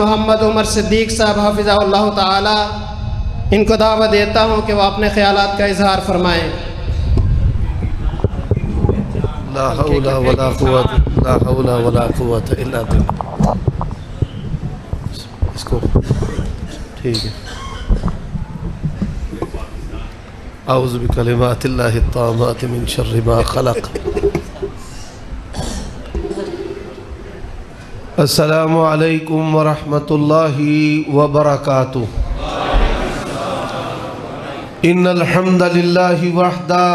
محمد عمر صدیق صاحب حافظہ اللہ تعالی، ان کو دعوت دیتا ہوں کہ وہ اپنے خیالات کا اظہار فرمائیں۔ لا حول ولا قوت الا باللہ۔ اس کو ٹھیک ہے۔ اعوذ بکلمات اللہ التامات من شر ما خلق۔ السلام علیکم ورحمۃ اللہ وبرکاتہ۔ ان الحمد للہ وحدہ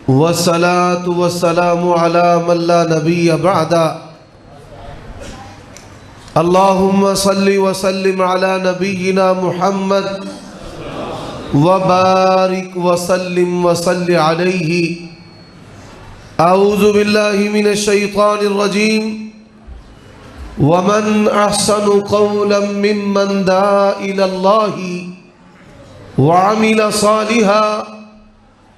والصلاة والسلام علی من لا نبی بعدہ۔ اللہم صل وسلم علی نبینا محمد وبارک وسلم وصل علیہ۔ اعوذ باللہ من الشیطان الرجیم۔ ومن احسن قولا ممن دعا الى اللہ وعمل صالحا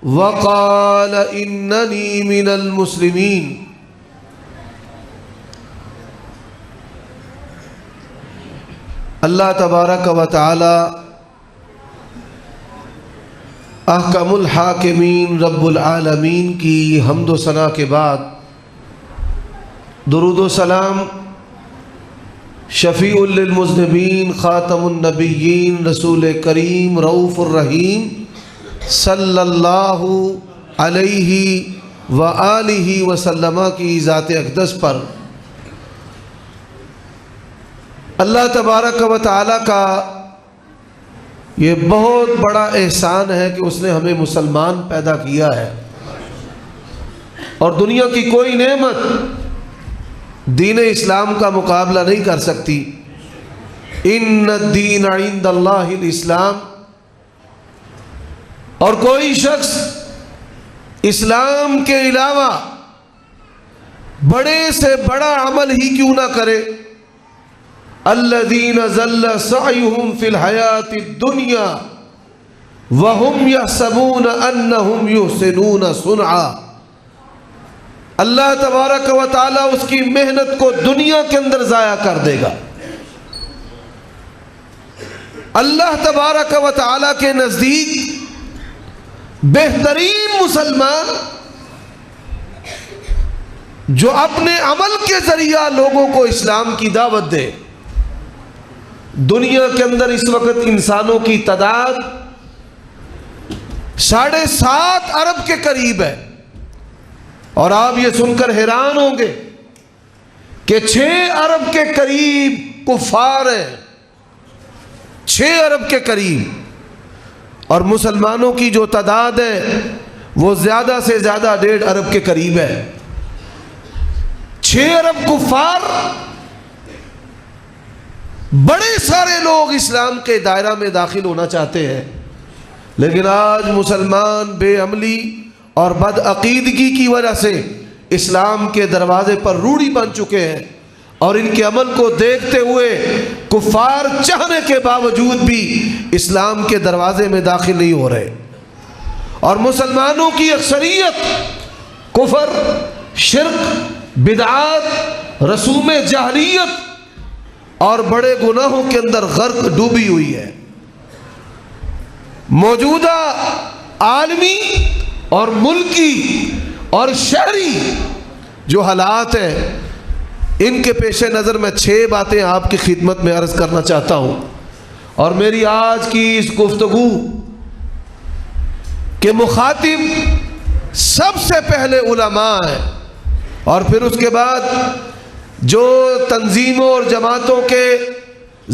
وقال اننی من المسلمین۔ اللہ تبارک و تعالی احکم الحاکمین رب العالمین کی حمد و ثنا کے بعد درود و سلام شفیع للمذنبین خاتم النبیین رسول کریم رؤوف الرحیم صلی اللہ علیہ وآلہ وسلم کی ذات اقدس پر اللہ تبارک و تعالی کا یہ بہت بڑا احسان ہے کہ اس نے ہمیں مسلمان پیدا کیا ہے، اور دنیا کی کوئی نعمت دین اسلام کا مقابلہ نہیں کر سکتی۔ ان الدین عند اللہ الاسلام، اور کوئی شخص اسلام کے علاوہ بڑے سے بڑا عمل ہی کیوں نہ کرے۔ الذین ضل سعیہم فی الحیاۃ الدنیا وہم یحسبون انہم یحسنون صنعا۔ اللہ تبارک و تعالیٰ اس کی محنت کو دنیا کے اندر ضائع کر دے گا۔ اللہ تبارک و تعالیٰ کے نزدیک بہترین مسلمان جو اپنے عمل کے ذریعہ لوگوں کو اسلام کی دعوت دے۔ دنیا کے اندر اس وقت انسانوں کی تعداد 7.5 ارب کے قریب ہے، اور آپ یہ سن کر حیران ہوں گے کہ 6 ارب کے قریب کفار ہیں، 6 ارب کے قریب، اور مسلمانوں کی جو تعداد ہے وہ زیادہ سے زیادہ 1.5 ارب کے قریب ہے۔ 6 ارب کفار، بڑے سارے لوگ اسلام کے دائرہ میں داخل ہونا چاہتے ہیں، لیکن آج مسلمان بے عملی اور بدعقیدگی کی وجہ سے اسلام کے دروازے پر روڑی بن چکے ہیں، اور ان کے عمل کو دیکھتے ہوئے کفار چاہنے کے باوجود بھی اسلام کے دروازے میں داخل نہیں ہو رہے، اور مسلمانوں کی اکثریت کفر، شرک، بدعات، رسوم جاہلیت اور بڑے گناہوں کے اندر غرق ڈوبی ہوئی ہے۔ موجودہ عالمی اور ملکی اور شہری جو حالات ہیں، ان کے پیش نظر میں 6 باتیں آپ کی خدمت میں عرض کرنا چاہتا ہوں، اور میری آج کی اس گفتگو کے مخاطب سب سے پہلے علماء ہیں، اور پھر اس کے بعد جو تنظیموں اور جماعتوں کے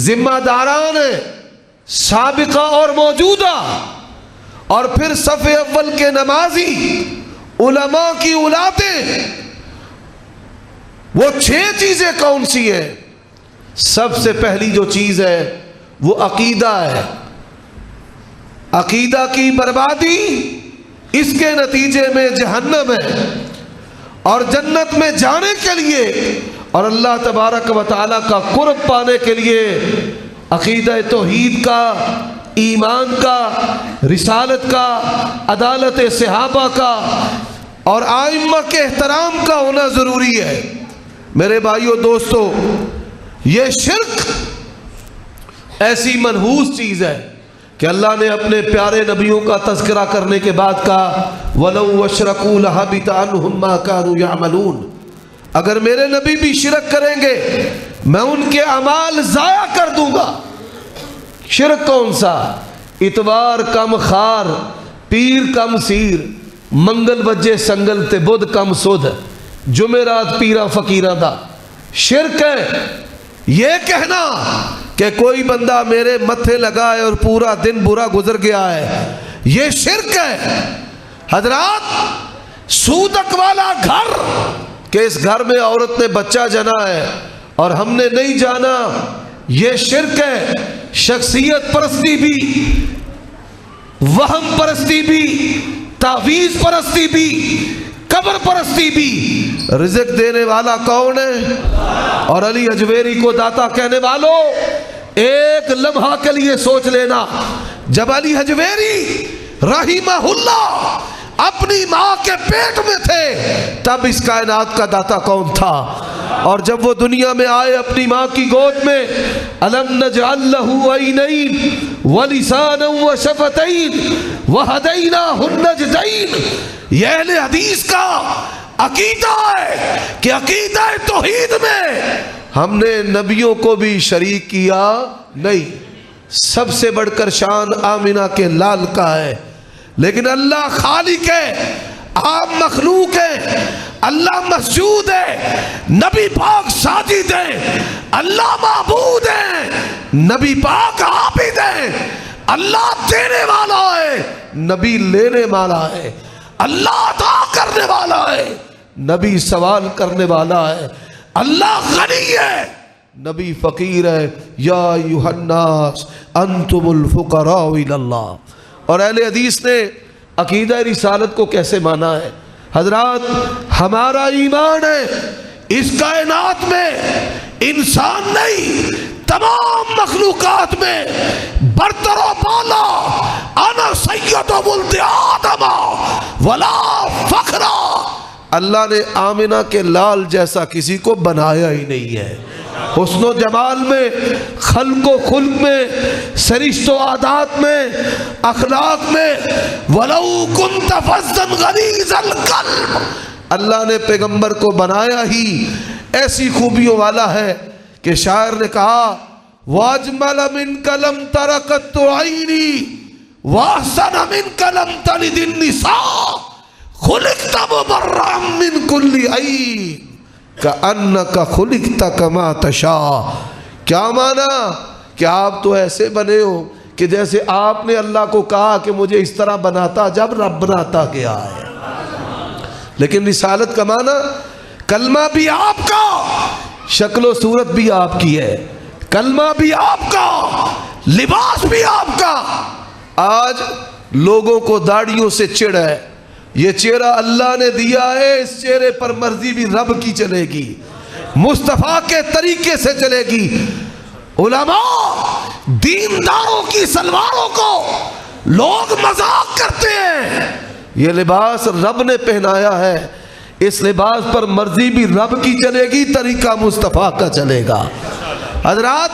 ذمہ داران ہیں سابقہ اور موجودہ، اور پھر صف اول کے نمازی علماء کی اولادیں۔ وہ 6 چیزیں کون سی ہیں؟ سب سے پہلی جو چیز ہے وہ عقیدہ ہے۔ عقیدہ کی بربادی، اس کے نتیجے میں جہنم ہے، اور جنت میں جانے کے لیے اور اللہ تبارک و تعالیٰ کا قرب پانے کے لیے عقیدہ توحید کا، ایمان کا، رسالت کا، عدالت صحابہ کا اور آئمہ کے احترام کا ہونا ضروری ہے۔ میرے بھائیو دوستو، یہ شرک ایسی منحوس چیز ہے کہ اللہ نے اپنے پیارے نبیوں کا تذکرہ کرنے کے بعد کہا وَلَوْ أَشْرَكُوا لَحَبِطَ عَنْهُمْ مَا كَانُوا يَعْمَلُونَ، اگر میرے نبی بھی شرک کریں گے میں ان کے اعمال ضائع کر دوں گا۔ شرک کون سا؟ اتوار کم خار، پیر کم سیر، منگل وجے سنگل تے بدھ کم سدھ، جمعرات پیرا فقیراں دا۔ شرک ہے یہ کہنا کہ کوئی بندہ میرے متھے لگا ہے اور پورا دن برا گزر گیا ہے، یہ شرک ہے۔ حضرات، سودک والا گھر کہ اس گھر میں عورت نے بچہ جنا ہے اور ہم نے نہیں جانا، یہ شرک ہے۔ شخصیت پرستی بھی، وہم پرستی بھی، تعویذ پرستی بھی، قبر پرستی بھی۔ رزق دینے والا کون ہے؟ اور علی اجویری کو داتا کہنے والوں، ایک لمحہ کے لیے سوچ لینا، جب علی اجویری رحمہ اللہ اپنی ماں کے پیٹ میں تھے تب اس کائنات کا داتا کون تھا؟ اور جب وہ دنیا میں آئے اپنی ماں کی گود میں، الم نجعل له عینین ولسانا وشفتین وہدیناہ النجدین۔ یہ اہل حدیث کا عقیدہ ہے کہ عقیدہ توحید میں ہم نے نبیوں کو بھی شریک کیا نہیں۔ سب سے بڑھ کر شان آمنہ کے لال کا ہے، لیکن اللہ خالق ہے، آپ مخلوق ہے، اللہ مسجود ہے، نبی پاک ساجد ہے، اللہ معبود ہے، نبی پاک عابد ہے، اللہ دینے والا ہے، نبی لینے والا ہے، اللہ عطا کرنے والا ہے، نبی سوال کرنے والا ہے، اللہ غنی ہے، نبی فقیر ہے۔ یا ایھا الناس انتم الفقراء الی اللہ۔ اور اہل حدیث نے عقیدہ رسالت کو کیسے مانا ہے؟ حضرات، ہمارا ایمان ہے اس کائنات میں انسان نہیں، تمام مخلوقات میں برتر و بالا انا سید ولد آدم ولا فخر۔ اللہ نے آمنہ کے لال جیسا کسی کو بنایا ہی نہیں ہے، حسن و جمال میں، خلق و خلق میں، سرشت و عادات میں، اخلاق میں۔ وَلَوْ كُنْتَ فَظًّا غَلِيظَ الْقَلْبِ، اللہ نے پیغمبر کو بنایا ہی ایسی خوبیوں والا ہے کہ شاعر نے کہا وَأَجْمَلَ مِنْكَ لَمْ تَرَ قَطُّ عَيْنِي وَأَحْسَنَ مِنْكَ لَمْ تَلِدِ النِّسَاءُ خُلِقْتَ مُبَرَّأً مِنْ كُلِّ عَيْبٍ کَأَنَّكَ خُلِقْتَ كَمَا تَشَاءُ۔ کیا مانا؟ کہ آپ تو ایسے بنے ہو کہ جیسے آپ نے اللہ کو کہا کہ مجھے اس طرح بناتا جب رب بناتا گیا ہے۔ لیکن رسالت کا معنی کلمہ بھی آپ کا، شکل و صورت بھی آپ کی ہے، کلمہ بھی آپ کا، لباس بھی آپ کا۔ آج لوگوں کو داڑھیوں سے چڑ ہے، یہ چہرہ اللہ نے دیا ہے، اس چہرے پر مرضی بھی رب کی چلے گی، مصطفیٰ کے طریقے سے چلے گی۔ علماء دینداروں کی سلواروں کو لوگ مذاق کرتے ہیں، یہ لباس رب نے پہنایا ہے، اس لباس پر مرضی بھی رب کی چلے گی، طریقہ مصطفیٰ کا چلے گا۔ حضرات،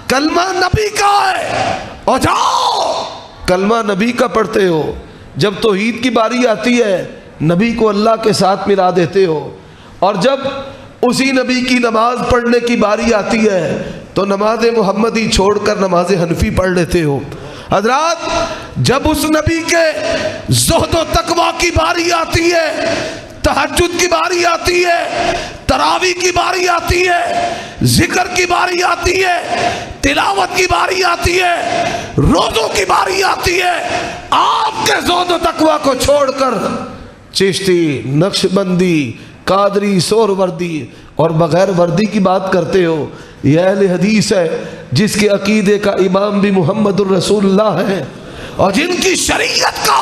کلمہ نبی کا ہے، اور جاؤ کلمہ نبی کا پڑھتے ہو، جب توحید کی باری آتی ہے نبی کو اللہ کے ساتھ ملا دیتے ہو، اور جب اسی نبی کی نماز پڑھنے کی باری آتی ہے تو نماز محمدی چھوڑ کر نماز حنفی پڑھ لیتے ہو۔ حضرات، جب اس نبی کے زہد و تقوی کی باری آتی ہے، تہجد کی باری آتی ہے، تراویح کی باری آتی ہے، ذکر کی باری آتی ہے، تلاوت کی باری آتی ہے، روزوں کی باری آتی ہے، آپ کے زہد و تقوی کو چھوڑ کر چشتی، نقش بندی، قادری، سور وردی اور بغیر وردی کی بات کرتے ہو۔ یہ اہل حدیث ہے جس کے عقیدے کا امام بھی محمد الرسول اللہ ہے، اور جن کی شریعت کا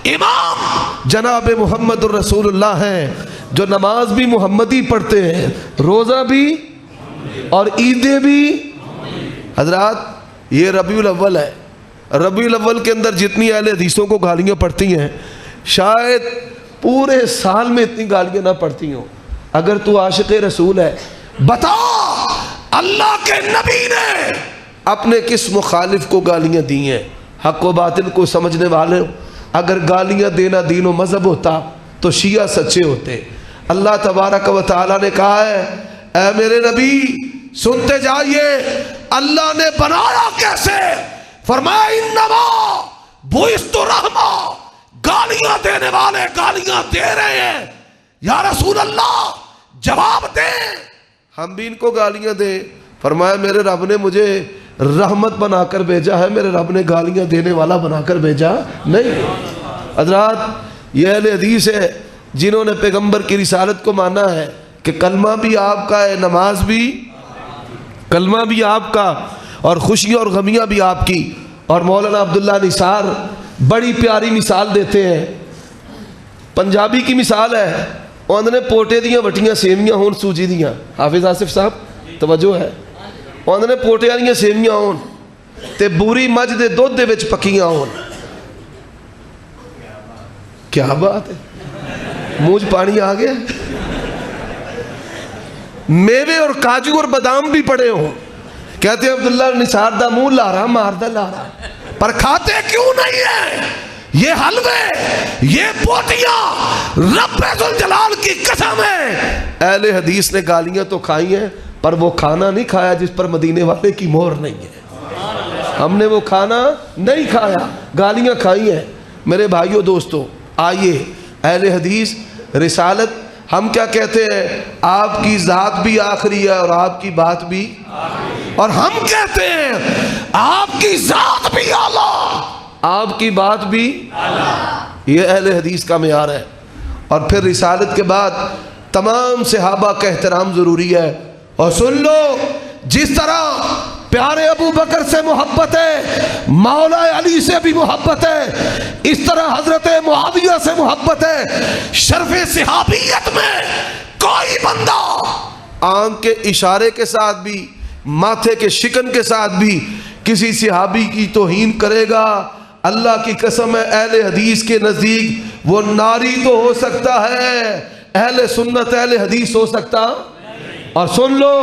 امام جناب محمد الرسول اللہ ہیں، جو نماز بھی محمدی پڑھتے ہیں، روزہ بھی اور عیدیں بھی۔ حضرات، یہ ربیع الاول ہے، ربیع الاول کے اندر جتنی اہل حدیثوں کو گالیاں پڑتی ہیں شاید پورے سال میں اتنی گالیاں نہ پڑتی ہوں۔ اگر تو عاشق رسول ہے، بتا اللہ کے نبی نے اپنے کس مخالف کو گالیاں دی ہیں؟ حق و باطل کو سمجھنے والے، اگر گالیاں دینا دین و مذہب ہوتا تو شیعہ سچے ہوتے۔ اللہ تبارک و تعالیٰ نے کہا ہے اے میرے نبی سنتے جائیے اللہ نے بنایا کیسے، فرمایا انما بعثت رحمہ، گالیاں دینے والے گالیاں دے رہے ہیں، یا رسول اللہ جواب دیں، ہم بھی ان کو گالیاں دیں؟ فرمایا میرے رب نے مجھے رحمت بنا کر بھیجا ہے، میرے رب نے گالیاں دینے والا بنا کر بھیجا نہیں۔ حضرات یہ اہل حدیث ہے جنہوں نے پیغمبر کی رسالت کو مانا ہے کہ کلمہ بھی آپ کا ہے، نماز بھی، کلمہ بھی آپ کا، اور خوشیاں اور غمیاں بھی آپ کی۔ اور مولانا عبداللہ نثار بڑی پیاری مثال دیتے ہیں، پنجابی کی مثال ہے، اندنے پوٹے دیاں وٹیاں سیویاں ہون سوجی دیاں، حافظ آصف صاحب توجہ ہے، اندنے پوٹے دیاں سیویاں ہون تے بوری مجھ دے دودھ دے وچ پکیاں ہون، کیا بات ہے، منہ پانی آ گیا، میوے اور کاجو اور بادام بھی پڑے ہوں، کہتے ہیں عبداللہ نثار دا منہ لارا ماردا لارا، پر کھاتے کیوں نہیں ہیں؟ یہ حلوے، یہ بوٹیاں رب ذوالجلال کی قسم ہے۔ اہل حدیث نے گالیاں تو کھائی ہیں پر وہ کھانا نہیں کھایا جس پر مدینے والے کی مہر نہیں ہے۔ ہم نے وہ کھانا نہیں کھایا، گالیاں کھائی ہیں۔ میرے بھائیوں دوستو آئیے، اہل حدیث رسالت ہم کیا کہتے ہیں؟ آپ کی ذات بھی آخری ہے اور آپ کی بات بھی، اور ہم کہتے ہیں آپ کی ذات بھی اعلیٰ، آپ کی بات بھی اعلیٰ۔ یہ اہل حدیث کا معیار ہے۔ اور پھر رسالت کے بعد تمام صحابہ کا احترام ضروری ہے۔ اور سن لو، جس طرح پیارے ابو بکر سے محبت ہے، مولا علی سے بھی محبت ہے، اس طرح حضرت معاویہ سے محبت ہے۔ شرف صحابیت میں کوئی بندہ آنکھ کے اشارے کے ساتھ بھی، ماتھے کے شکن کے ساتھ بھی کسی صحابی کی توہین کرے گا، اللہ کی قسم ہے اہل حدیث کے نزدیک وہ ناری تو ہو سکتا ہے، اہل سنت اہل حدیث ہو سکتا۔ اور سن لو،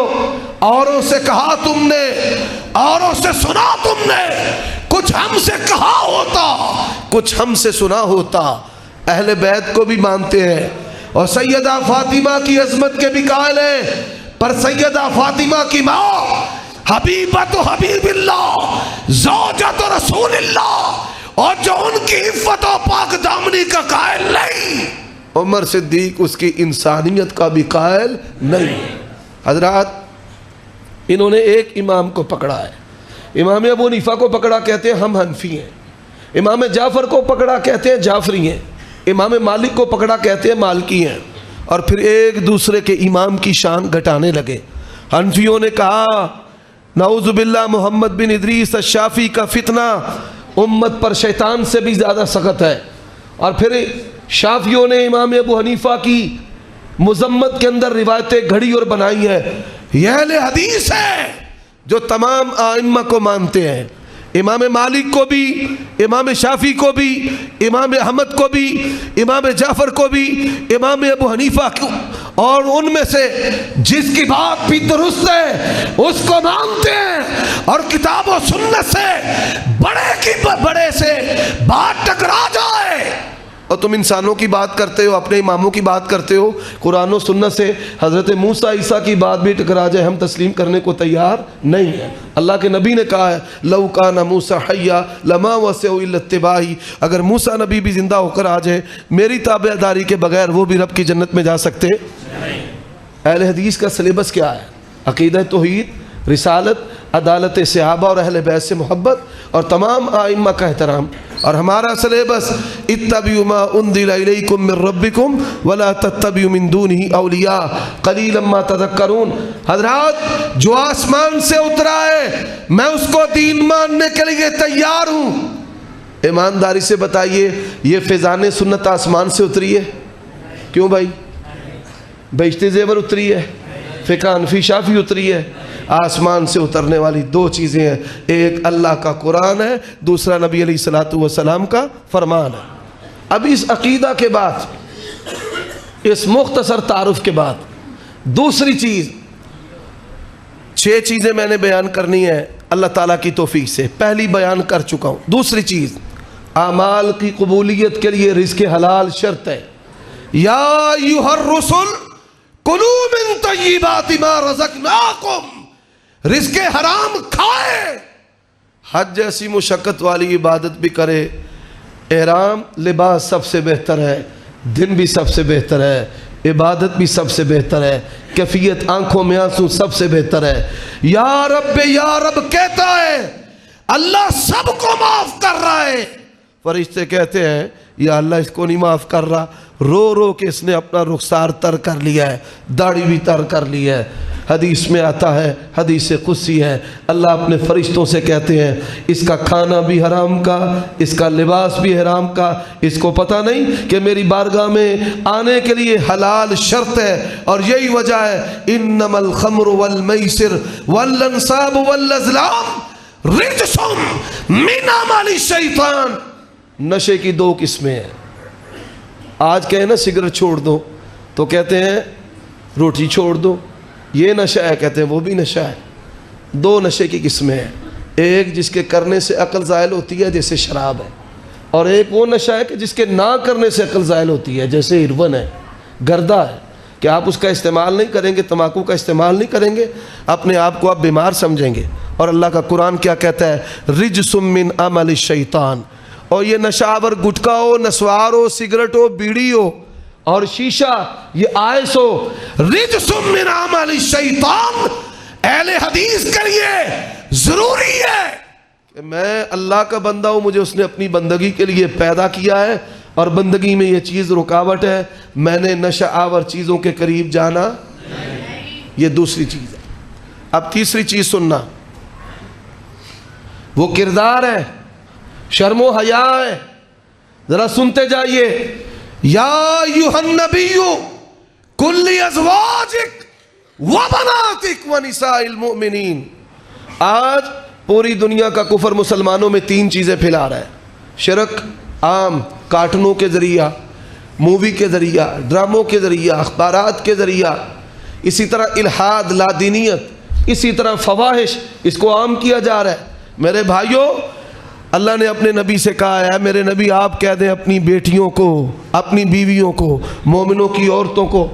اوروں سے کہا تم نے، اوروں سے سنا تم نے، کچھ ہم سے کہا ہوتا، کچھ ہم سے سنا ہوتا۔ اہل بیت کو بھی مانتے ہیں اور سیدہ فاطمہ کی عظمت کے بھی قائل ہیں، پر سیدہ فاطمہ کی ماں حبیبت حبیب اللہ، زوجت رسول اللہ، اور جو ان کی عفت و پاک دامنی کا قائل نہیں، عمر صدیق اس کی انسانیت کا بھی قائل نہیں۔ حضرات انہوں نے ایک امام کو پکڑا ہے، امام ابو حنیفہ کو پکڑا، کہتے ہیں ہم حنفی ہیں، امام جعفر کو پکڑا، کہتے ہیں جعفری ہیں، امام مالک کو پکڑا، کہتے ہیں مالکی ہیں، اور پھر ایک دوسرے کے امام کی شان گھٹانے لگے۔ حنفیوں نے کہا نعوذ باللہ محمد بن ادریس الشافعی کا فتنہ امت پر شیطان سے بھی زیادہ سخت ہے، اور پھر شافعیوں نے امام ابو حنیفہ کی مذمت کے اندر روایتیں گھڑی اور بنائی ہیں۔ یہ اہل حدیث ہے جو تمام ائمہ کو مانتے ہیں، امام مالک کو بھی، امام شافعی کو بھی، امام احمد کو بھی، امام جعفر کو بھی، امام ابو حنیفہ کو، اور ان میں سے جس کی بات بھی درست ہے اس کو مانتے ہیں، اور کتاب و سنت سے بڑے کی بڑے سے بات ٹکرا جائے اور تم انسانوں کی بات کرتے ہو، اپنے اماموں کی بات کرتے ہو، قرآن و سنت سے حضرت موسیٰ عیسیٰ کی بات بھی ٹکرا جائے، ہم تسلیم کرنے کو تیار نہیں ہیں۔ اللہ کے نبی نے کہا ہے لَوْ كَانَ مُوسَىٰ حَيًّا لَمَا وَسِعُ إِلَّا اتِّبَاعِي، اگر موسیٰ نبی بھی زندہ ہو کر آ جائے میری تابعداری کے بغیر وہ بھی رب کی جنت میں جا سکتے۔ اہل حدیث کا سلیبس کیا ہے؟ عقیدہ توحید، رسالت، عدالت صحابہ اور اہل بیت سے محبت، اور تمام ائمہ کا احترام۔ اور ہمارا سلیبس اتبعوا ما انزل الیکم من ربکم ولا تتبعوا من دونہ اولیاء قلیلا ما تذکرون۔ حضرات جو آسمان سے اترا ہے میں اس کو دین ماننے کے لیے تیار ہوں۔ ایمانداری سے بتائیے یہ فیضان سنت آسمان سے اتری ہے؟ کیوں بھائی؟ بہشت زیور اتری ہے، فقہ حنفی شافعی اتری ہے؟ آسمان سے اترنے والی دو چیزیں ہیں، ایک اللہ کا قرآن ہے، دوسرا نبی علیہ الصلوۃ والسلام کا فرمان ہے۔ اب اس عقیدہ کے بعد، اس مختصر تعارف کے بعد دوسری چیز 6 چیزیں میں نے بیان کرنی ہے اللہ تعالیٰ کی توفیق سے. پہلی بیان کر چکا ہوں. دوسری چیز، اعمال کی قبولیت کے لیے رزق حلال شرط ہے. یا ایھا الرسل کلوا من طیبات ما رزقناکم، رزق حرام کھائے. حج جیسی مشقت والی عبادت بھی کرے، احرام لباس سب سے بہتر ہے، دن بھی سب سے بہتر ہے، عبادت بھی سب سے بہتر ہے، کیفیت آنکھوں میں آنسو سب سے بہتر ہے. یا رب کہتا ہے اللہ سب کو معاف کر رہا ہے. فرشتے کہتے ہیں یا اللہ اس کو نہیں معاف کر رہا. رو رو کے اس نے اپنا رخسار تر کر لیا ہے، داڑھی بھی تر کر لی ہے. حدیث میں آتا ہے، حدیث قدسی ہے، اللہ اپنے فرشتوں سے کہتے ہیں اس کا کھانا بھی حرام کا، اس کا لباس بھی حرام کا. اس کو پتہ نہیں کہ میری بارگاہ میں آنے کے لیے حلال شرط ہے. اور یہی وجہ ہے انما الخمر والمیسر والانصاب والازلام رجس من عمل الشیطان. نشے کی 2 قسمیں ہیں. آج کہیں نا سگریٹ چھوڑ دو تو کہتے ہیں روٹی چھوڑ دو، یہ نشہ ہے، کہتے ہیں وہ بھی نشہ ہے. 2 نشے کی قسمیں ہیں. ایک جس کے کرنے سے عقل زائل ہوتی ہے جیسے شراب ہے، اور ایک وہ نشہ ہے کہ جس کے نہ کرنے سے عقل زائل ہوتی ہے جیسے ہیروئن ہے، گردہ ہے کہ آپ اس کا استعمال نہیں کریں گے، تمباکو کا استعمال نہیں کریں گے، اپنے آپ کو آپ بیمار سمجھیں گے. اور اللہ کا قرآن کیا کہتا ہے؟ رجس من عمل الشیطان. اور یہ نشاور گٹکا ہو، نسوار ہو، سگریٹ ہو، بیڑی ہو اور شیشہ، یہ آئس ہو، رجس من عمل الشیطان. اہل حدیث کے لیے ضروری ہے کہ میں اللہ کا بندہ ہوں، مجھے اس نے اپنی بندگی کے لیے پیدا کیا ہے اور بندگی میں یہ چیز رکاوٹ ہے، میں نے نشہ آور چیزوں کے قریب جانا. یہ دوسری چیز ہے. اب تیسری چیز سننا، وہ کردار ہے، شرم و حیا ہے. ذرا سنتے جائیے. یا ایھا النبی کل ازواجک وبناتک ونساء المؤمنین. آج پوری دنیا کا کفر مسلمانوں میں 3 چیزیں پھیلا رہا ہے. شرک عام، کارٹونوں کے ذریعہ، مووی کے ذریعہ، ڈراموں کے ذریعہ، اخبارات کے ذریعہ، اسی طرح الحاد، لادینیت، اسی طرح فواحش، اس کو عام کیا جا رہا ہے. میرے بھائیوں، اللہ نے اپنے نبی سے کہا ہے میرے نبی آپ کہہ دیں اپنی بیٹیوں کو، اپنی بیویوں کو، مومنوں کی عورتوں کو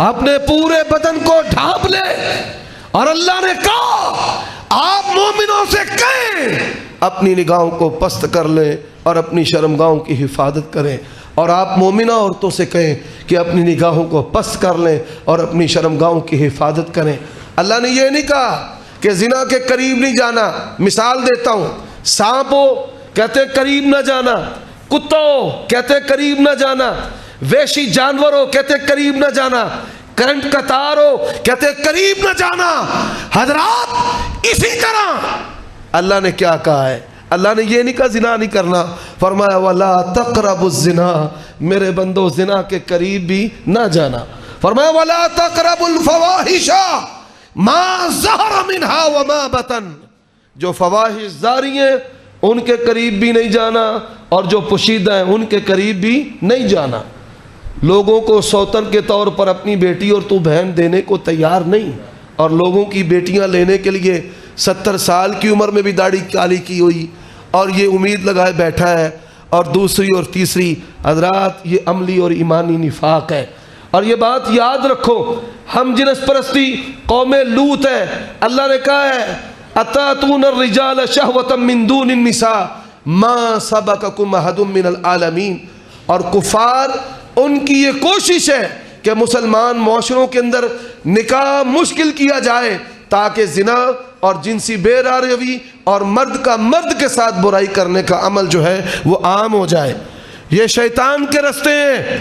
اپنے پورے بدن کو ڈھانپ لے. اور اللہ نے کہا آپ مومنوں سے کہیں اپنی نگاہوں کو پست کر لیں اور اپنی شرمگاہوں کی حفاظت کریں. اور آپ مومنہ عورتوں سے کہیں کہ اپنی نگاہوں کو پست کر لیں اور اپنی شرمگاہوں کی حفاظت کریں. اللہ نے یہ نہیں کہا کہ زنا کے قریب نہیں جانا. مثال دیتا ہوں، سانپ ہو کہتے قریب نہ جانا، کتا ہو کہتے قریب نہ جانا، وحشی جانور ہو کہتے قریب نہ جانا، کرنٹ کا تار ہو کہتے قریب نہ جانا. حضرات اسی طرح اللہ نے کیا کہا ہے؟ اللہ نے یہ نہیں کہا زنا نہیں کرنا، فرمایا وَلَا تَقْرَبُوا الزِّنَا، میرے بندو زنا کے قریب بھی نہ جانا. فرمایا وَلَا تَقْرَبُوا الْفَوَاحِشَ مَا ظَهَرَ مِنْهَا وَمَا بَطَنَ. جو فواحش ظاہری ہیں ان کے قریب بھی نہیں جانا اور جو پوشیدہ ہیں ان کے قریب بھی نہیں جانا. لوگوں کو سوتن کے طور پر اپنی بیٹی اور تو بہن دینے کو تیار نہیں، اور لوگوں کی بیٹیاں لینے کے لیے 70 سال کی عمر میں بھی داڑھی کالی کی ہوئی اور یہ امید لگائے بیٹھا ہے. اور دوسری اور تیسری حضرات یہ عملی اور ایمانی نفاق ہے. اور یہ بات یاد رکھو، ہم جنس پرستی قوم لوط ہے. اللہ نے کہا ہے اتاتون الرجال شہوة من دون النساء ما سبقکم احد من العالمین. اور کفار ان کی یہ کوشش ہے کہ مسلمان معاشروں کے اندر نکاح مشکل کیا جائے تاکہ زنا اور جنسی بے روی اور مرد کا مرد کے ساتھ برائی کرنے کا عمل جو ہے وہ عام ہو جائے. یہ شیطان کے رستے ہیں.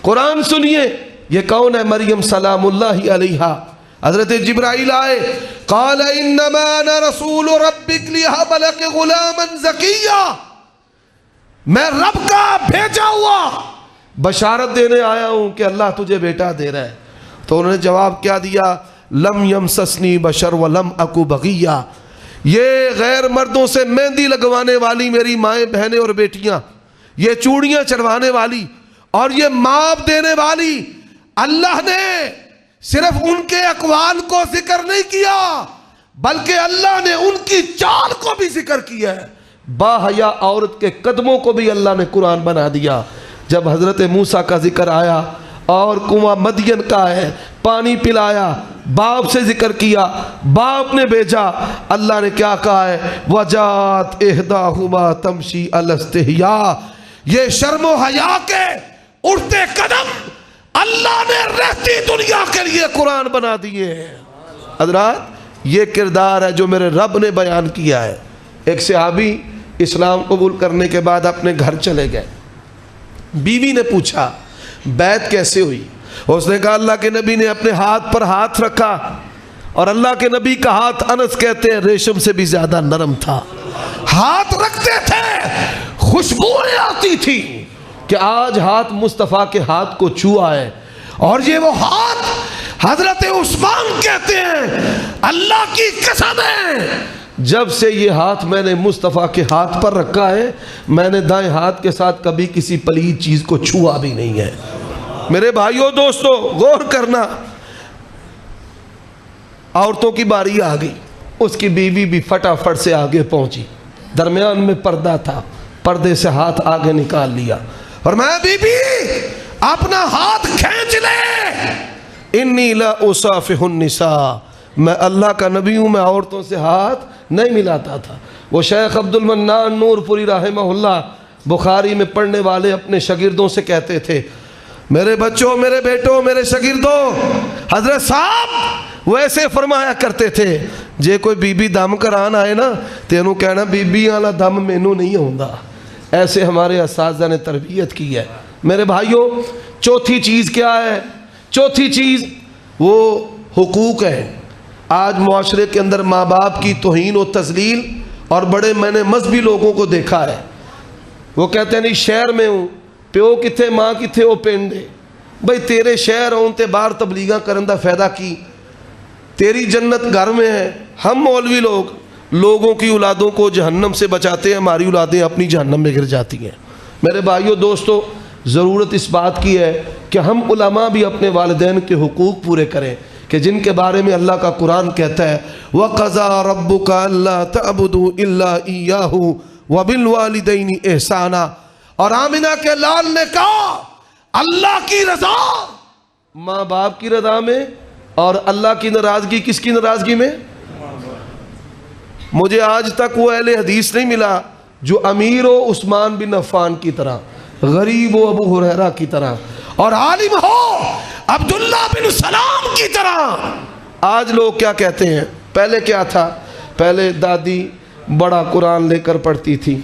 قرآن سنیے، یہ کون ہے؟ مریم سلام اللہ علیہا. حضرت جبرائیل آئے، قال انما انا رسول ربک لیہب لک غلاما زکیا، میں رب کا بھیجا ہوا بشارت دینے آیا ہوں کہ اللہ تجھے بیٹا دے رہا ہے. تو انہوں نے جواب کیا دیا؟ لم یمسسنی بشر ولم اکو بغیہ. یہ غیر مردوں سے مہندی لگوانے والی میری مائیں بہنیں اور بیٹیاں، یہ چوڑیاں چڑھوانے والی اور یہ ماپ دینے والی اللہ نے صرف ان کے اقوال کو ذکر نہیں کیا بلکہ اللہ نے ان کی چال کو بھی ذکر کیا ہے. باحیا عورت کے قدموں کو بھی اللہ نے قرآن بنا دیا. جب حضرت موسیٰ کا ذکر آیا اور کنواں مدین کا ہے, پانی پلایا, باپ سے ذکر کیا, باپ نے بھیجا, اللہ نے کیا کہا ہے, وجات احداہما تمشی علی استحیاء. یہ شرم و حیا کے اٹھتے قدم اللہ نے رہتی دنیا کے لیے قرآن بنا دیے ہیں. حضرات یہ کردار ہے جو میرے رب نے بیان کیا ہے. ایک صحابی اسلام قبول کرنے کے بعد اپنے گھر چلے گئے. بیوی نے پوچھا بیعت کیسے ہوئی؟ اس نے کہا اللہ کے نبی نے اپنے ہاتھ پر ہاتھ رکھا, اور اللہ کے نبی کا ہاتھ انس کہتے ہیں ریشم سے بھی زیادہ نرم تھا. ہاتھ رکھتے تھے, خوشبوئیں آتی تھی کہ آج ہاتھ مصطفیٰ کے ہاتھ کو چھوا ہے. اور یہ وہ ہاتھ حضرت عثمان کہتے ہیں اللہ کی قسم ہے, جب سے یہ ہاتھ میں نے مصطفیٰ کے ہاتھ پر رکھا ہے میں نے دائیں ہاتھ کے ساتھ کبھی کسی پلید چیز کو چھوا بھی نہیں ہے. میرے بھائیوں دوستو غور کرنا, عورتوں کی باری آ گئی. اس کی بیوی بھی فٹافٹ سے آگے پہنچی, درمیان میں پردہ تھا, پردے سے ہاتھ آگے نکال لیا اور میں بی بی اپنا ہاتھ کھینچ لے, انی لا اصافح النساء, میں اللہ کا نبی ہوں, میں عورتوں سے ہاتھ نہیں ملاتا تھا. وہ شیخ عبد المنان نور پوری رحمہ اللہ بخاری میں پڑھنے والے اپنے شاگردوں سے کہتے تھے میرے بچوں, میرے بیٹوں, میرے شاگردوں, حضرت صاحب ویسے فرمایا کرتے تھے جے کوئی بی بی دم کران آئے نا تینوں کہنا بی بی والا دم مینوں نہیں ہوندا. ایسے ہمارے اساتذہ نے تربیت کی ہے. میرے بھائیوں چوتھی چیز کیا ہے؟ چوتھی چیز وہ حقوق ہے. آج معاشرے کے اندر ماں باپ کی توہین و تذلیل, اور بڑے میں نے مذہبی لوگوں کو دیکھا ہے وہ کہتے ہیں نہیں شہر میں ہوں, پیو کتھے ماں کتھے وہ پینڈے. بھئی تیرے شہر ہوں تے باہر تبلیغاں کرن دا فائدہ کی, تیری جنت گھر میں ہے. ہم مولوی لوگ لوگوں کی اولادوں کو جہنم سے بچاتے ہیں, ہماری اولادیں اپنی جہنم میں گر جاتی ہیں. میرے بھائیوں دوستو ضرورت اس بات کی ہے کہ ہم علماء بھی اپنے والدین کے حقوق پورے کریں کہ جن کے بارے میں اللہ کا قرآن کہتا ہے وَقَضَىٰ رَبُّكَ أَلَّا تَعْبُدُوا إِلَّا إِيَّاهُ وَبِالْوَالِدَيْنِ إِحْسَانًا. اور آمنہ کے لال نے کہا اللہ کی رضا ماں باپ کی رضا میں, اور اللہ کی ناراضگی کس کی ناراضگی میں؟ مجھے آج تک وہ اہل حدیث نہیں ملا جو امیر ہو عثمان بن عفان کی طرح, غریب ہو ابو ہریرہ کی طرح, اور عالم ہو عبداللہ بن سلام کی طرح. آج لوگ کیا کہتے ہیں, پہلے کیا تھا, پہلے دادی بڑا قرآن لے کر پڑھتی تھی,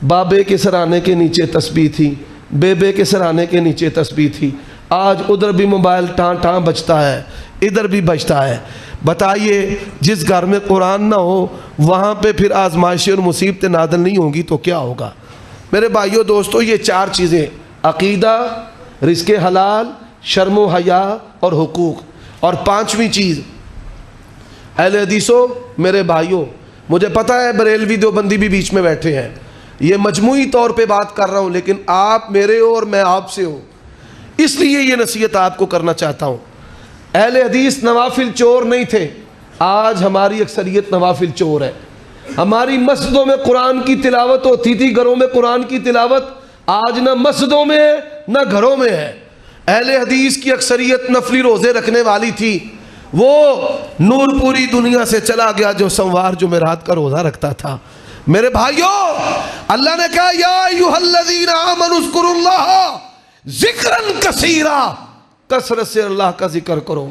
بابے کے سرانے کے نیچے تسبیح تھی, بیبے کے سرانے کے نیچے تسبیح تھی. آج ادھر بھی موبائل ٹان ٹان بجتا ہے, ادھر بھی بجتا ہے. بتائیے جس گھر میں قرآن نہ ہو وہاں پہ پھر آزمائشیں اور مصیبتیں نازل نہیں ہوں گی تو کیا ہوگا؟ میرے بھائیوں دوستو یہ چار چیزیں, عقیدہ, رزق حلال, شرم و حیا اور حقوق. اور پانچویں چیز اہل حدیثوں میرے بھائیوں, مجھے پتہ ہے بریلوی دیوبندی بھی بیچ میں بیٹھے ہیں, یہ مجموعی طور پہ بات کر رہا ہوں لیکن آپ میرے ہو اور میں آپ سے ہوں, اس لیے یہ نصیحت آپ کو کرنا چاہتا ہوں. اہل حدیث نوافل چور نہیں تھے, آج ہماری اکثریت نوافل چور ہے. ہماری مسجدوں میں قرآن کی تلاوت ہوتی تھی, گھروں میں قرآن کی تلاوت آج نہ مسجدوں میں ہے نہ گھروں میں ہے. اہل حدیث کی اکثریت نفلی روزے رکھنے والی تھی, وہ نور پوری دنیا سے چلا گیا جو سوموار جمعرات کا روزہ رکھتا تھا. میرے بھائیوں اللہ نے کہا یا ایھا الذین آمنوا اذکروا اللہ ذکرا کثیرا, کثرت سے اللہ کا ذکر کرو.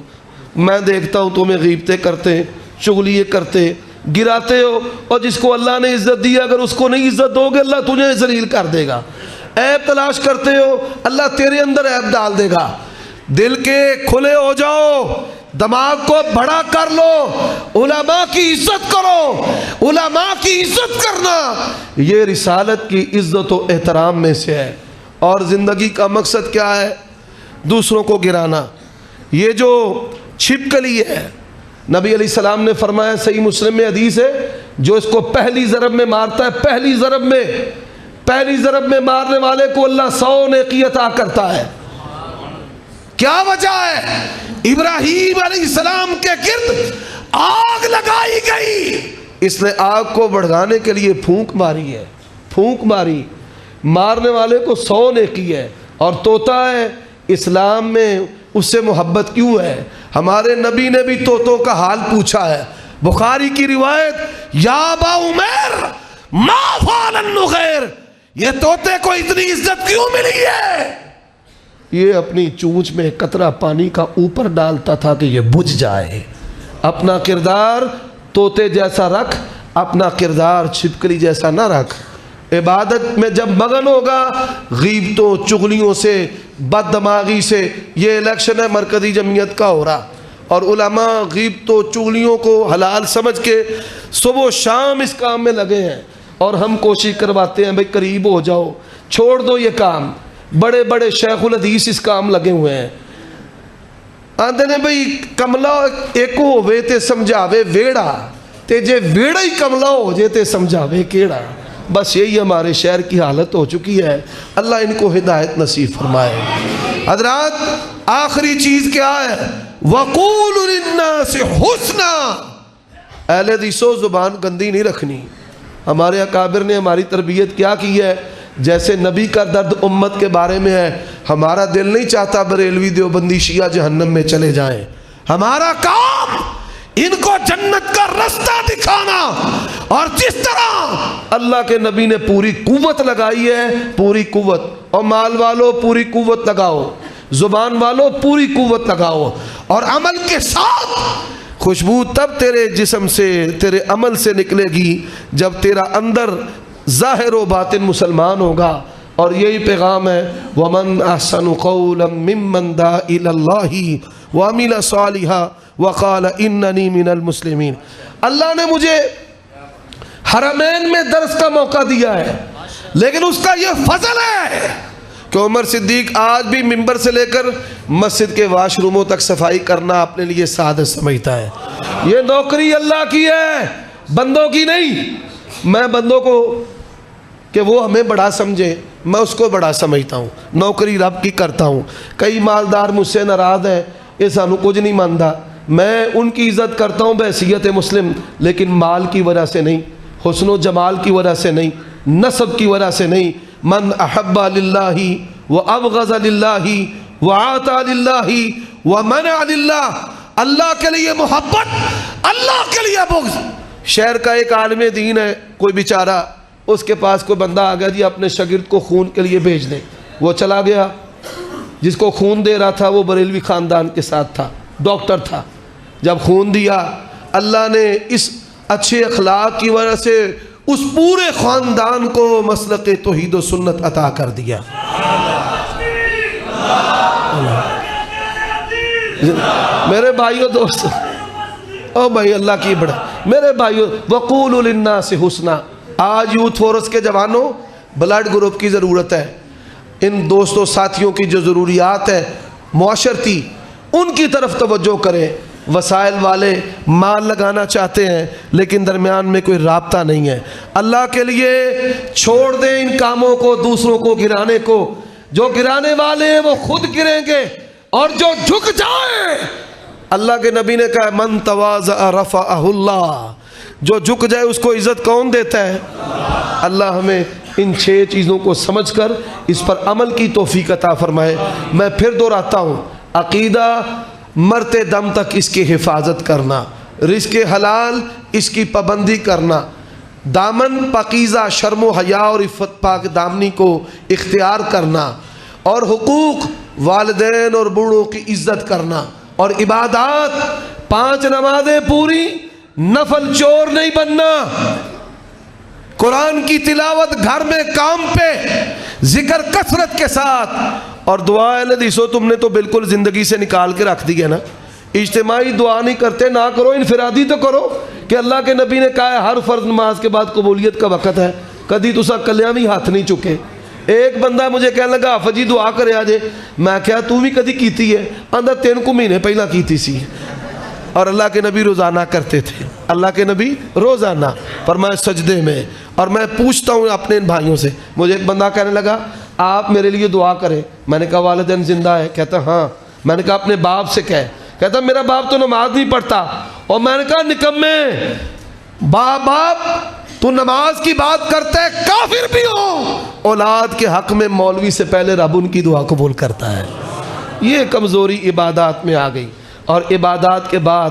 میں دیکھتا ہوں تمہیں غیبتیں کرتے, چغلیے کرتے, گراتے ہو, اور جس کو اللہ نے عزت دی اگر اس کو نہیں عزت دو گے اللہ تجھے ذلیل کر دے گا. عیب تلاش کرتے ہو اللہ تیرے اندر عیب ڈال دے گا. دل کے کھلے ہو جاؤ, دماغ کو بڑا کر لو, علماء کی عزت کرو. علماء کی عزت کرنا یہ رسالت کی عزت و احترام میں سے ہے. اور زندگی کا مقصد کیا ہے؟ دوسروں کو گرانا. یہ جو چھپکلی ہے, نبی علیہ السلام نے فرمایا, صحیح مسلم میں حدیث ہے, جو اس کو پہلی ضرب میں مارتا ہے, پہلی ضرب میں مارنے والے کو اللہ 100 نیکی عطا کرتا ہے. کیا وجہ ہے؟ ابراہیم علیہ السلام کے گرد آگ لگائی گئی، اس نے آگ کو بڑھانے کے لیے پھونک ماری ہے، پھونک ماری، مارنے والے کو 100 نے کی ہے، اور طوطا ہے اسلام میں اس سے محبت کیوں ہے؟ ہمارے نبی نے بھی طوطوں کا حال پوچھا ہے، بخاری کی روایت، یا ابا عمیر ما فعل النغیر، یہ طوطے کو اتنی عزت کیوں ملی ہے؟ یہ اپنی چونچ میں قطرہ پانی کا اوپر ڈالتا تھا کہ یہ بجھ جائے۔ اپنا کردار طوطے جیسا رکھ، اپنا کردار چھپکلی جیسا نہ رکھ۔ عبادت میں جب مگن ہوگا، غیبتوں چغلیوں سے، بد دماغی سے، یہ الیکشن ہے مرکزی جمعیت کا ہو رہا، اور علماء غیبتوں چغلیوں کو حلال سمجھ کے صبح و شام اس کام میں لگے ہیں، اور ہم کوشش کرواتے ہیں بھئی قریب ہو جاؤ، چھوڑ دو یہ کام۔ بڑے بڑے شیخ الحدیث اس کام لگے ہوئے ہیں، آندے نے بھئی کملا ایک ہوئے تے سمجھاوے ویڑا، تے جے ویڑا ہی کملا ہو جے تے سمجھاوے کیڑا۔ بس یہی ہمارے شہر کی حالت ہو چکی ہے، اللہ ان کو ہدایت نصیب فرمائے۔ حضرات آخری چیز کیا ہے؟ وَقُولُ لِلنَّاسِ حُسْنًا، اہل حدیثوں زبان گندی نہیں رکھنی۔ ہمارے اکابر نے ہماری تربیت کیا کی ہے؟ جیسے نبی کا درد امت کے بارے میں ہے، ہمارا دل نہیں چاہتا بریلوی دیوبندی شیعہ جہنم میں چلے جائیں، ہمارا کام ان کو جنت کا رستہ دکھانا، اور جس طرح اللہ کے نبی نے پوری قوت لگائی ہے، پوری قوت، اور مال والو پوری قوت لگاؤ، زبان والو پوری قوت لگاؤ، اور عمل کے ساتھ خوشبو تب تیرے جسم سے، تیرے عمل سے نکلے گی جب تیرا اندر ظاہر و باطن مسلمان ہوگا۔ اور یہی پیغام ہے، وَمَنْ أَحْسَنُ قَوْلًا مِّمَّنْ دَعَا إِلَى اللَّهِ وَعَمِلَ صَالِحًا وَقَالَ إِنَّنِي مِنَ الْمُسْلِمِينَ۔ اللہ نے مجھے حرمین میں درس کا موقع دیا ہے، لیکن اس کا یہ فضل ہے کہ عمر صدیق آج بھی منبر سے لے کر مسجد کے واش روموں تک صفائی کرنا اپنے لیے سعادت سمجھتا ہے۔ یہ نوکری اللہ کی ہے، بندوں کی نہیں۔ میں بندوں کو کہ وہ ہمیں بڑا سمجھے، میں اس کو بڑا سمجھتا ہوں، نوکری رب کی کرتا ہوں۔ کئی مالدار مجھ سے ناراض ہیں، یہ سانو کچھ نہیں مانتا، میں ان کی عزت کرتا ہوں بحیثیت مسلم، لیکن مال کی وجہ سے نہیں، حسن و جمال کی وجہ سے نہیں، نسب کی وجہ سے نہیں۔ من احب للہ وابغض للہ وعاطى للہ ومنع للہ، اللہ کے لیے محبت، اللہ کے لیے بغض۔ شہر کا ایک عالم دین ہے، کوئی بیچارہ، اس کے پاس کوئی بندہ آ گیا، جی اپنے شاگرد کو خون کے لیے بھیج دیں۔ وہ چلا گیا، جس کو خون دے رہا تھا وہ بریلوی خاندان کے ساتھ تھا، ڈاکٹر تھا۔ جب خون دیا، اللہ نے اس اچھے اخلاق کی وجہ سے اس پورے خاندان کو مسلک توحید و سنت عطا کر دیا۔ میرے بھائیو دوست، او بھائی اللہ کی بڑا، میرے بھائیو وَقُولُ لِلنَّاسِ حُسْنًا۔ آج یوتھ فورس کے جوانوں، بلڈ گروپ کی ضرورت ہے، ان دوستوں ساتھیوں کی جو ضروریات ہے معاشرتی، ان کی طرف توجہ کریں۔ وسائل والے مال لگانا چاہتے ہیں لیکن درمیان میں کوئی رابطہ نہیں ہے، اللہ کے لیے چھوڑ دیں ان کاموں کو، دوسروں کو گرانے کو۔ جو گرانے والے ہیں وہ خود گریں گے، اور جو جھک جائے، اللہ کے نبی نے کہا من تواضع رفعہ اللہ، جو جھک جائے اس کو عزت کون دیتا ہے؟ اللہ ہمیں ان 6 چیزوں کو سمجھ کر اس پر عمل کی توفیق عطا فرمائے۔ میں پھر دہراتا ہوں، عقیدہ مرتے دم تک اس کی حفاظت کرنا، رزق حلال اس کی پابندی کرنا، دامن پاکیزہ شرم و حیا اور عفت پاک دامنی کو اختیار کرنا، اور حقوق والدین اور بوڑھوں کی عزت کرنا، اور عبادات 5 نمازیں پوری، نفل چور نہیں بننا، قرآن کی تلاوت گھر میں کام پہ، ذکر کثرت کے ساتھ، اور دعا حدیثو تم نے تو بالکل زندگی سے نکال کے رکھ دی ہے نا۔ اجتماعی دعا نہیں کرتے، نہ کرو، انفرادی تو کرو، کہ اللہ کے نبی نے کہا ہے ہر فرض نماز کے بعد قبولیت کا وقت ہے، کدی تسا کلیاں بھی ہاتھ نہیں چکے۔ ایک بندہ مجھے کہنے لگا حافظ جی دعا کرے آجے، میں کہا تو بھی کدی کیتی ہے؟ آندھا 3 کو مہینے پہلا کیتی سی، اور اللہ کے نبی روزانہ کرتے تھے، اللہ کے نبی روزانہ، فرمایا سجدے میں۔ اور میں پوچھتا ہوں اپنے ان بھائیوں سے، مجھے ایک بندہ کہنے لگا آپ میرے لیے دعا کریں، میں نے کہا والدین زندہ ہے؟ کہتا ہاں۔ میں نے کہا اپنے باپ سے کہے، کہتا میرا باپ تو نماز نہیں پڑھتا. اور میں نے کہا نکمے, باپ تو نماز کی بات کرتا ہے, کافر بھی ہو, اولاد کے حق میں مولوی سے پہلے رب ان کی دعا قبول کرتا ہے. یہ کمزوری عبادات میں آ گئی. اور عبادات کے بعد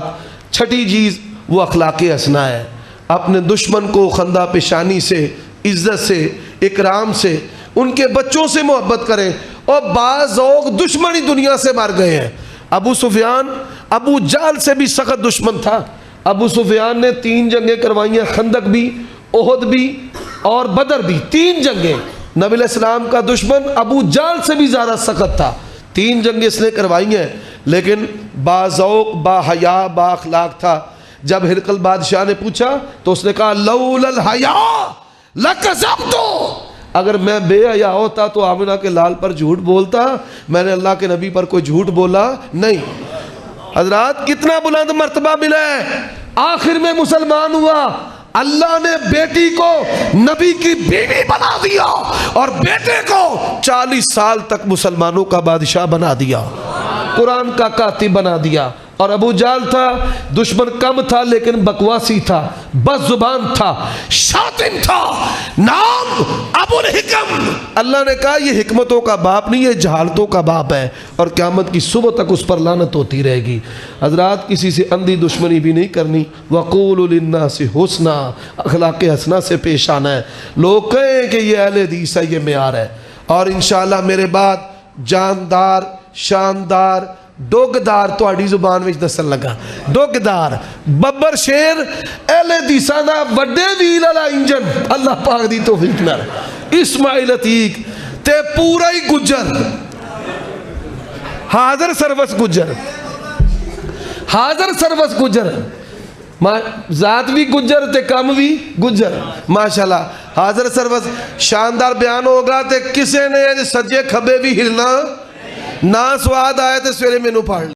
چھٹی چیز وہ اخلاق حسنہ ہے. اپنے دشمن کو خندہ پیشانی سے, عزت سے, اکرام سے, ان کے بچوں سے محبت کریں. اور بعض لوگ دشمنی دنیا سے مر گئے ہیں. ابو سفیان ابو جہل سے بھی سخت دشمن تھا. ابو سفیان نے 3 جنگیں کروائی ہیں, خندق بھی, احد بھی اور بدر بھی. 3 جنگیں. نبی علیہ السلام کا دشمن ابو جہل سے بھی زیادہ سخت تھا. 3 جنگیں اس نے کروائی ہیں, لیکن با ذوق, با حیا, با اخلاق تھا. جب ہرقل بادشاہ نے پوچھا تو اس نے کہا لولا الحیا لکذبت, اگر میں بے حیا ہوتا تو آمنہ کے لال پر جھوٹ بولتا. میں نے اللہ کے نبی پر کوئی جھوٹ بولا نہیں. حضرات کتنا بلند مرتبہ ملا ہے. آخر میں مسلمان ہوا, اللہ نے بیٹی کو نبی کی بیوی بنا دیا اور بیٹے کو 40 سال تک مسلمانوں کا بادشاہ بنا دیا, قرآن کا کاتب بنا دیا. اور ابو جہل تھا, دشمن کم تھا لیکن بکواسی تھا, بد زبان تھا, شاتم تھا, نام ابو الحکم. اللہ نے کہا یہ حکمتوں کا باپ نہیں, یہ جہالتوں کا باپ ہے, اور قیامت کی صبح تک اس پر لعنت ہوتی رہے گی. حضرات کسی سے اندھی دشمنی بھی نہیں کرنی. وَقُولُ لِلنَّاسِ حُسْنًا, اخلاق حسنہ سے پیش آنا ہے. لوگ کہیں کہ یہ اہل حدیث ہے, یہ معیار ہے. اور انشاءاللہ میرے بعد جاندار, شاندار, ڈوگدار تواڈی زبان وچ دسن لگا. ڈوگدار ببر شیر اہل حدیثاں دا وڈے ویل والا انجن, اللہ پاک دی توفیق نال اسماعیل عتیق تے پورا ہی گجر, حاضر سروس گجر, حاضر سروس گجر, ذات بھی گجر تے کم بھی گجر. ماشاءاللہ حاضر سروس شاندار بیان ہوگا تے کسے نے سجے کھبے بھی ہلنا نہ. سواد آئے تے سویرے مینوں پڑھ